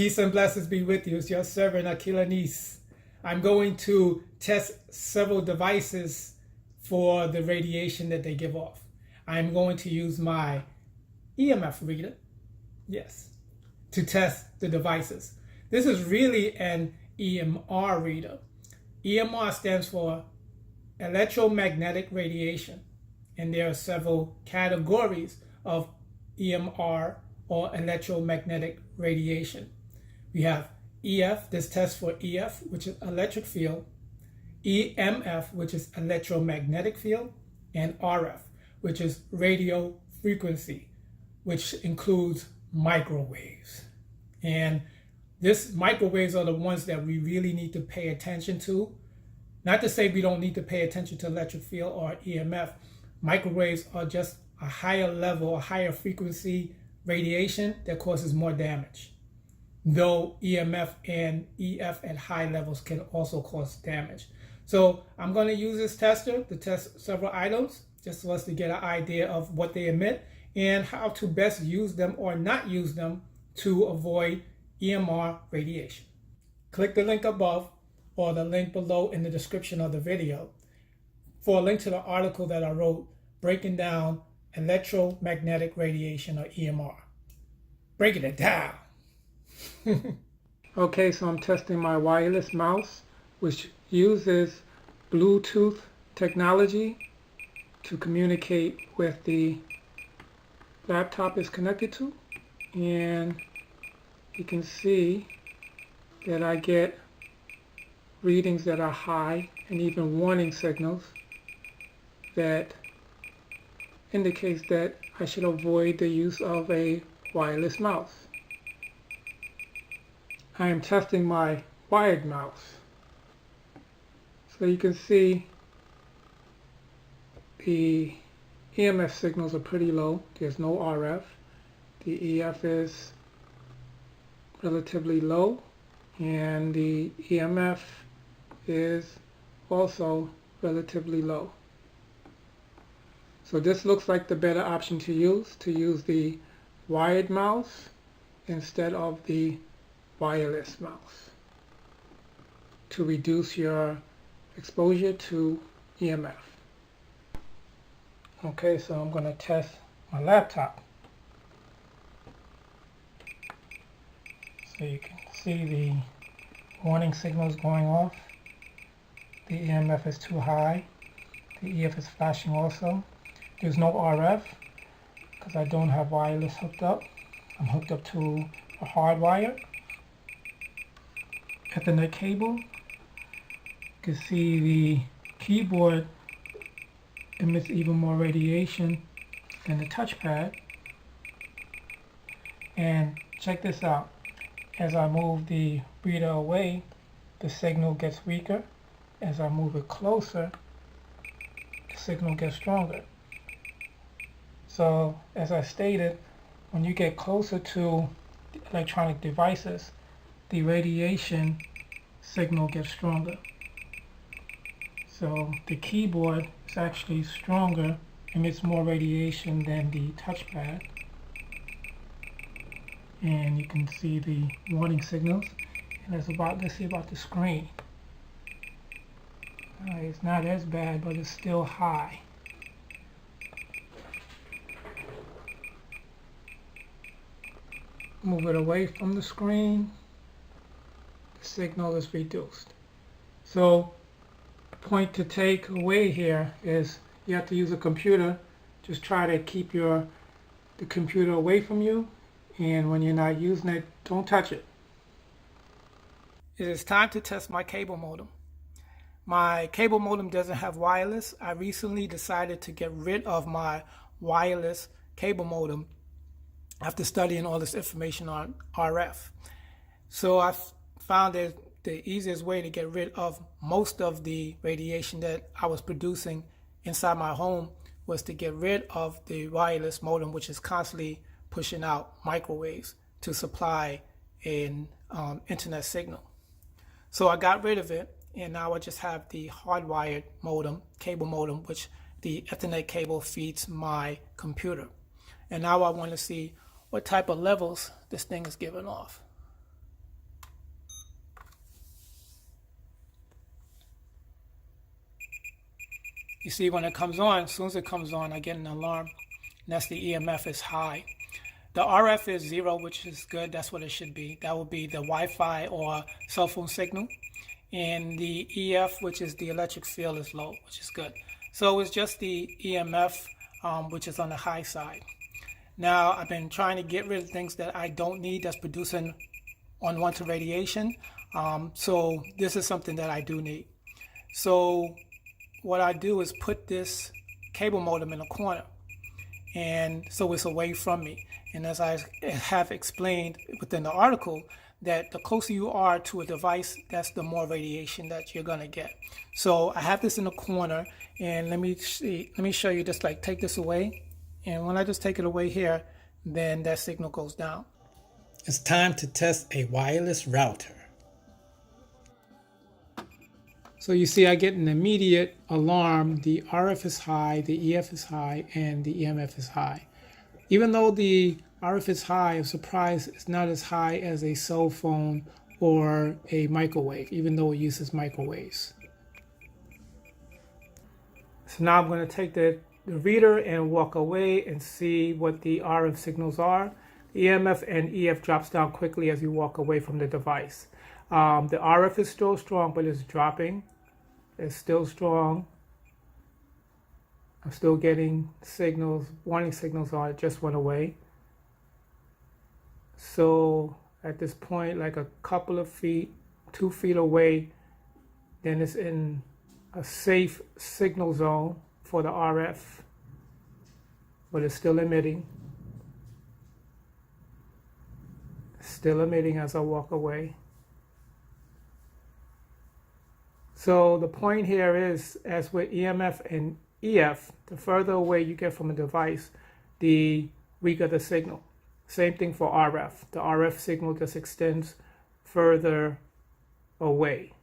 Peace and blessings be with you. It's your servant Akilanis. I'm going to test several devices for the radiation that they give off. I'm going to use my EMF reader, yes, to test the devices. This is really an EMR reader. EMR stands for electromagnetic radiation, and there are several categories of EMR or electromagnetic radiation. We have EF, this tests for EF, which is electric field, EMF, which is electromagnetic field, and RF, which is radio frequency, which includes microwaves. And this microwaves are the ones that we really need to pay attention to. Not to say we don't need to pay attention to electric field or EMF. Microwaves are just a higher level, a higher frequency radiation that causes more damage. Though EMF and EF at high levels can also cause damage. So I'm going to use this tester to test several items, just for us to get an idea of what they emit and how to best use them or not use them to avoid EMR radiation. Click the link above or the link below in the description of the video for a link to the article that I wrote breaking down electromagnetic radiation or EMR. Breaking it down. Okay, so I'm testing my wireless mouse, which uses Bluetooth technology to communicate with the laptop it's connected to. And you can see that I get readings that are high and even warning signals that indicates that I should avoid the use of a wireless mouse. I am testing my wired mouse. So you can see the EMF signals are pretty low. There's no RF. The EF is relatively low, and the EMF is also relatively low. So this looks like the better option to use the wired mouse instead of the wireless mouse to reduce your exposure to EMF. Okay, so I'm going to test my laptop. So you can see the warning signals going off. The EMF is too high. The EF is flashing also. There's no RF because I don't have wireless hooked up. I'm hooked up to a hardwire Ethernet cable. You can see the keyboard emits even more radiation than the touchpad. And check this out. As I move the reader away, the signal gets weaker. As I move it closer, the signal gets stronger. So, as I stated, when you get closer to electronic devices, the radiation signal gets stronger. So the keyboard is actually stronger, emits more radiation than the touchpad. And you can see the warning signals. And let's see about the screen. It's not as bad, but it's still high. Move it away from the screen. The signal is reduced. So the point to take away here is you have to use a computer. Just try to keep the computer away from you, and when you're not using it, don't touch it. It is time to test my cable modem. My cable modem doesn't have wireless. I recently decided to get rid of my wireless cable modem after studying all this information on RF. So I found that the easiest way to get rid of most of the radiation that I was producing inside my home was to get rid of the wireless modem, which is constantly pushing out microwaves to supply an internet signal. So I got rid of it, and now I just have the hardwired modem, cable modem, which the Ethernet cable feeds my computer. And now I want to see what type of levels this thing is giving off. You see when it comes on, as soon as it comes on, I get an alarm, and that's the EMF is high. The RF is 0, which is good. That's what it should be. That would be the Wi-Fi or cell phone signal. And the EF, which is the electric field, is low, which is good. So it's just the EMF, which is on the high side. Now, I've been trying to get rid of things that I don't need that's producing unwanted radiation. So this is something that I do need. So what I do is put this cable modem in a corner, and so it's away from me. And as I have explained within the article, that the closer you are to a device, that's the more radiation that you're gonna get. So I have this in the corner, and let me show you. Just like take this away, and when I just take it away here, then that signal goes down. It's time to test a wireless router. So you see I get an immediate alarm. The RF is high, the EF is high, and the EMF is high. Even though the RF is high, I'm surprised it's not as high as a cell phone or a microwave, even though it uses microwaves. So now I'm going to take the reader and walk away and see what the RF signals are. The EMF and EF drops down quickly as you walk away from the device. The RF is still strong, but it's dropping. It's still strong. I'm still getting signals, warning signals on it, just went away. So at this point, like a couple of feet, 2 feet away, then it's in a safe signal zone for the RF, but it's still emitting. Still emitting as I walk away. So the point here is, as with EMF and EF, the further away you get from a device, the weaker the signal. Same thing for RF. The RF signal just extends further away.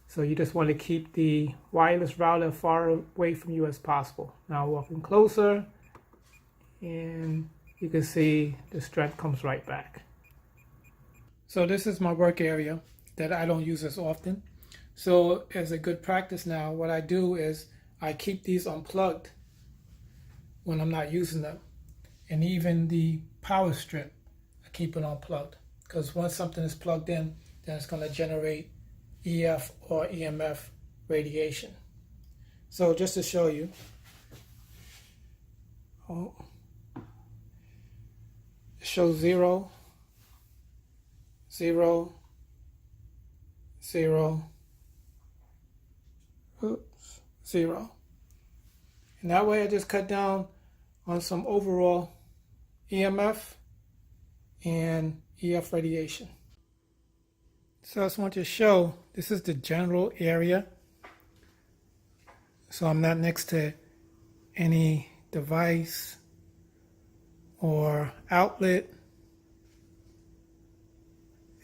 So you just want to keep the wireless router far away from you as possible. Now walking closer, and you can see the strength comes right back. So this is my work area that I don't use as often. So as a good practice now, what I do is I keep these unplugged when I'm not using them. And even the power strip, I keep it unplugged. Because once something is plugged in, then it's going to generate EF or EMF radiation. So just to show you, it shows 0, 0, 0, 0. And that way I just cut down on some overall EMF and EF radiation. So I just want to show, this is the general area. So I'm not next to any device or outlet.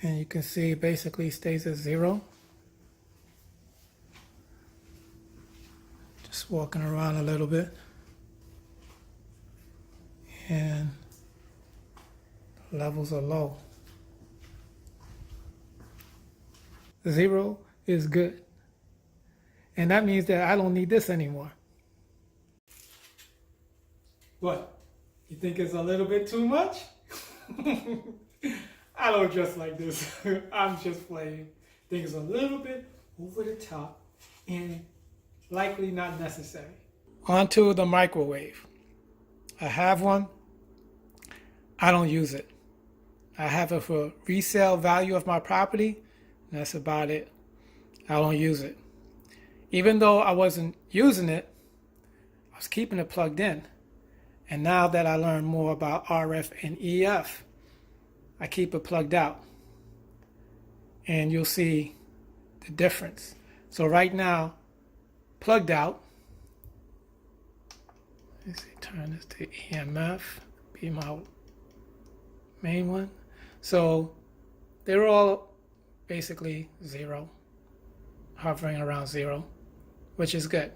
And you can see it basically stays at 0. Just walking around a little bit. And the levels are low. 0 is good. And that means that I don't need this anymore. What? You think it's a little bit too much? I don't dress like this. I'm just playing. I think it's a little bit over the top and likely not necessary. Onto the microwave. I have one. I don't use it. I have it for resale value of my property. And that's about it. I don't use it. Even though I wasn't using it, I was keeping it plugged in. And now that I learned more about RF and EF, I keep it plugged out. And you'll see the difference. So right now, plugged out. Let's see, turn this to EMF, be my main one. So they're all basically 0, hovering around 0, which is good.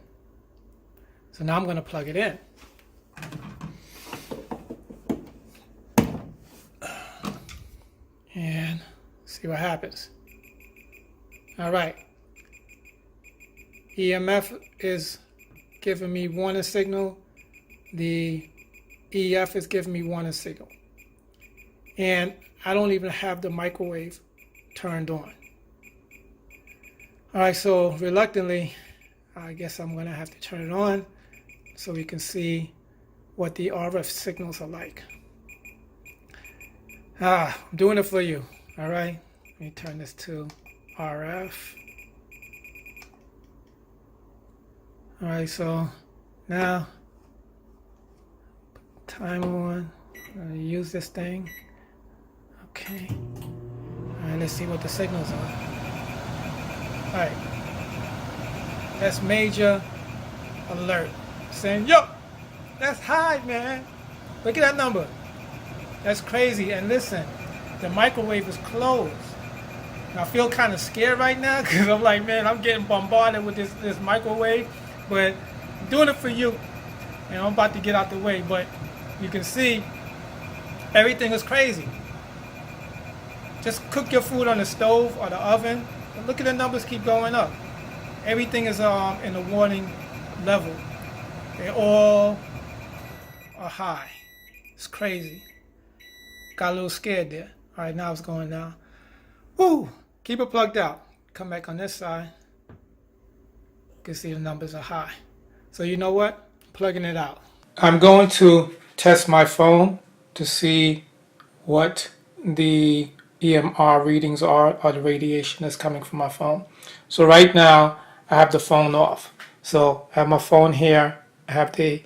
So now I'm going to plug it in. And see what happens. All right. EMF is giving me warning signal. The EF is giving me warning signal. And I don't even have the microwave turned on. All right, so reluctantly, I guess I'm going to have to turn it on so we can see what the RF signals are like. I'm doing it for you. All right, let me turn this to RF. All right, so now time on. I'm going to use this thing. Okay. All right, let's see what the signals are. All right. That's major alert. Saying, yo, that's high, man. Look at that number. That's crazy. And listen, the microwave is closed. And I feel kind of scared right now because I'm like, man, I'm getting bombarded with this microwave. But I'm doing it for you. And I'm about to get out the way. But you can see everything is crazy. Just cook your food on the stove or the oven. And look at the numbers keep going up. Everything is in the warning level. They all are high. It's crazy. Got a little scared there. All right, now it's going down. Woo! Keep it plugged out. Come back on this side. You can see the numbers are high. So you know what? I'm plugging it out. I'm going to test my phone to see what the EMR readings are, or the radiation that's coming from my phone. So right now, I have the phone off. So I have my phone here, I have the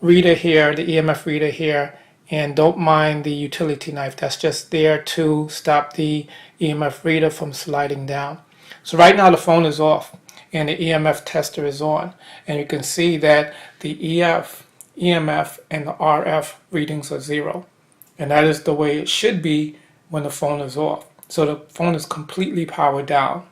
reader here, the EMF reader here, and don't mind the utility knife. That's just there to stop the EMF reader from sliding down. So right now the phone is off and the EMF tester is on. And you can see that the EF, EMF, and the RF readings are 0. And that is the way it should be when the phone is off. So the phone is completely powered down.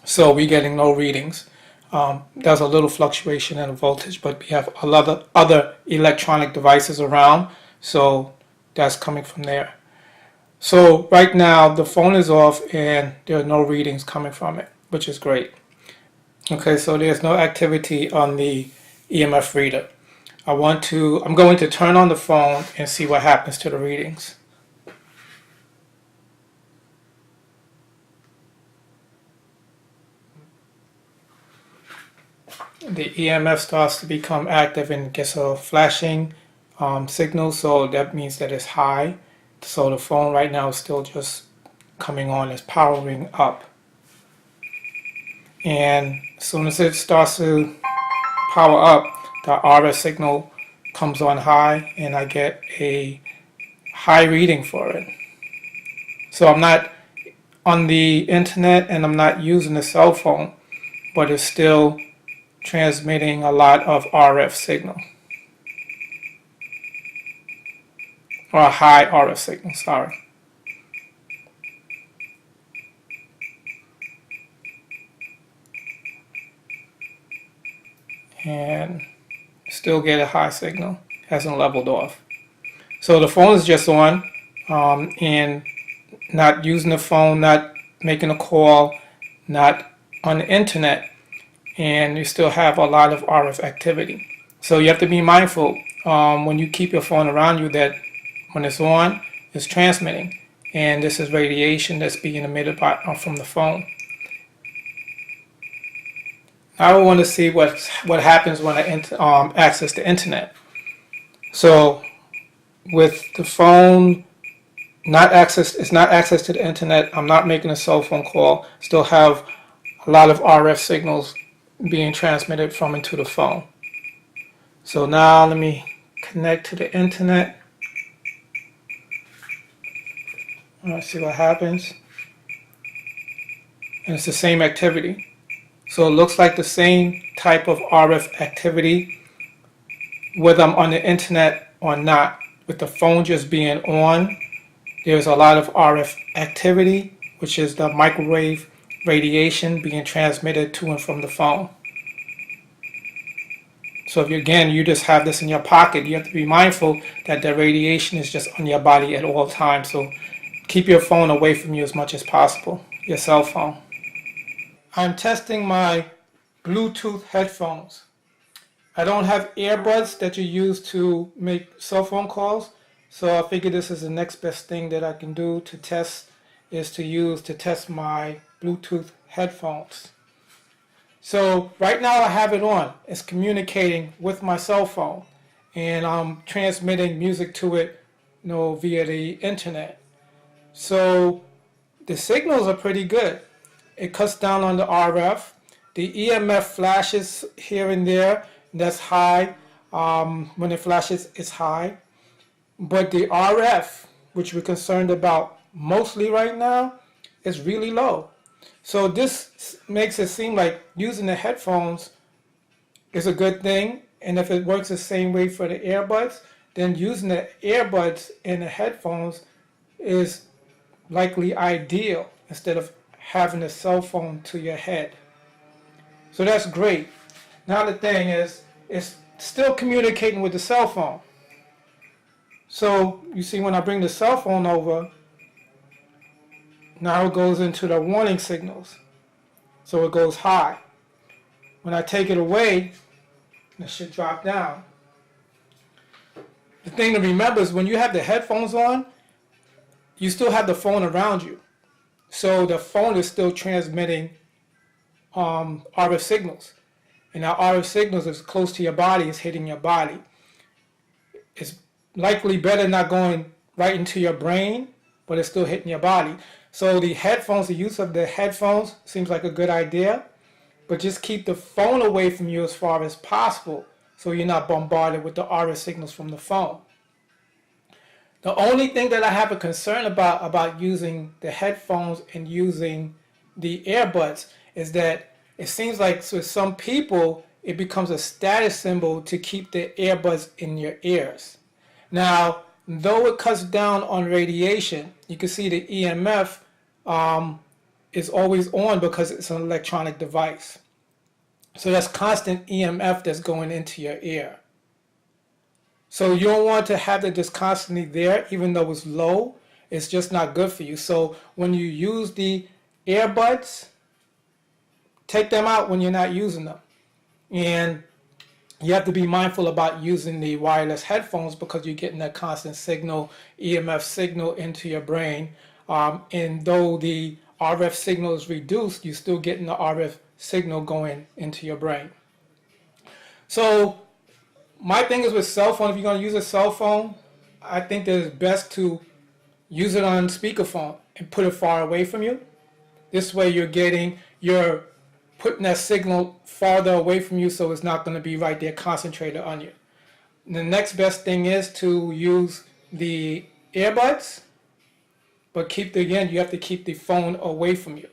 So we're getting no readings. There's a little fluctuation in the voltage, but we have a lot of other electronic devices around, so that's coming from there. So right now the phone is off and there are no readings coming from it, which is great. Okay, so there's no activity on the EMF reader. I'm going to turn on the phone and see what happens to the readings. The EMF starts to become active and gets a flashing signal, so that means that it's high. So the phone right now is still just coming on, it's powering up. And as soon as it starts to power up, the RF signal comes on high and I get a high reading for it. So I'm not on the internet and I'm not using the cell phone, but it's still transmitting a lot of RF signal, or a high RF signal, sorry. And still get a high signal, hasn't leveled off. So the phone is just on and not using the phone, not making a call, not on the internet, and you still have a lot of RF activity. So you have to be mindful when you keep your phone around you that when it's on, it's transmitting, and this is radiation that's being emitted from the phone. Now I want to see what happens when I access the internet. So with the phone it's not access to the internet, I'm not making a cell phone call, still have a lot of RF signals being transmitted from and to the phone. So now let me connect to the internet. Let's see what happens. And it's the same activity. So it looks like the same type of RF activity whether I'm on the internet or not. With the phone just being on, there's a lot of RF activity, which is the microwave radiation being transmitted to and from the phone. So if you just have this in your pocket, you have to be mindful that the radiation is just on your body at all times. So keep your phone away from you as much as possible, your cell phone. I'm testing my Bluetooth headphones. I don't have earbuds that you use to make cell phone calls, so I figured this is the next best thing that I can do to test, is to use to test my Bluetooth headphones. So right now I have it on. It's communicating with my cell phone, and I'm transmitting music to it, via the internet. So the signals are pretty good. It cuts down on the RF. The EMF flashes here and there. That's high. When it flashes, it's high. But the RF, which we're concerned about mostly right now, is really low. So this makes it seem like using the headphones is a good thing. And if it works the same way for the earbuds, then using the earbuds and the headphones is likely ideal instead of having a cell phone to your head. So that's great. Now the thing is, it's still communicating with the cell phone. So you see when I bring the cell phone over, now it goes into the warning signals. So it goes high. When I take it away, it should drop down. The thing to remember is when you have the headphones on, you still have the phone around you. So the phone is still transmitting RF signals. And now RF signals is close to your body, is hitting your body. It's likely better not going right into your brain, but it's still hitting your body. So the headphones, the use of the headphones seems like a good idea, but just keep the phone away from you as far as possible so you're not bombarded with the RF signals from the phone. The only thing that I have a concern about using the headphones and using the earbuds is that it seems like with some people it becomes a status symbol to keep the earbuds in your ears. Now, though it cuts down on radiation, you can see the EMF is always on because it's an electronic device. So that's constant EMF that's going into your ear. So you don't want to have it just constantly there, even though it's low. It's just not good for you. So when you use the earbuds, take them out when you're not using them. And you have to be mindful about using the wireless headphones because you're getting that constant signal, EMF signal into your brain. And though the RF signal is reduced, you're still getting the RF signal going into your brain. So my thing is with cell phone, if you're going to use a cell phone, I think that it's best to use it on speakerphone and put it far away from you. This way you're putting that signal farther away from you so it's not going to be right there concentrated on you. And the next best thing is to use the earbuds, but you have to keep the phone away from you.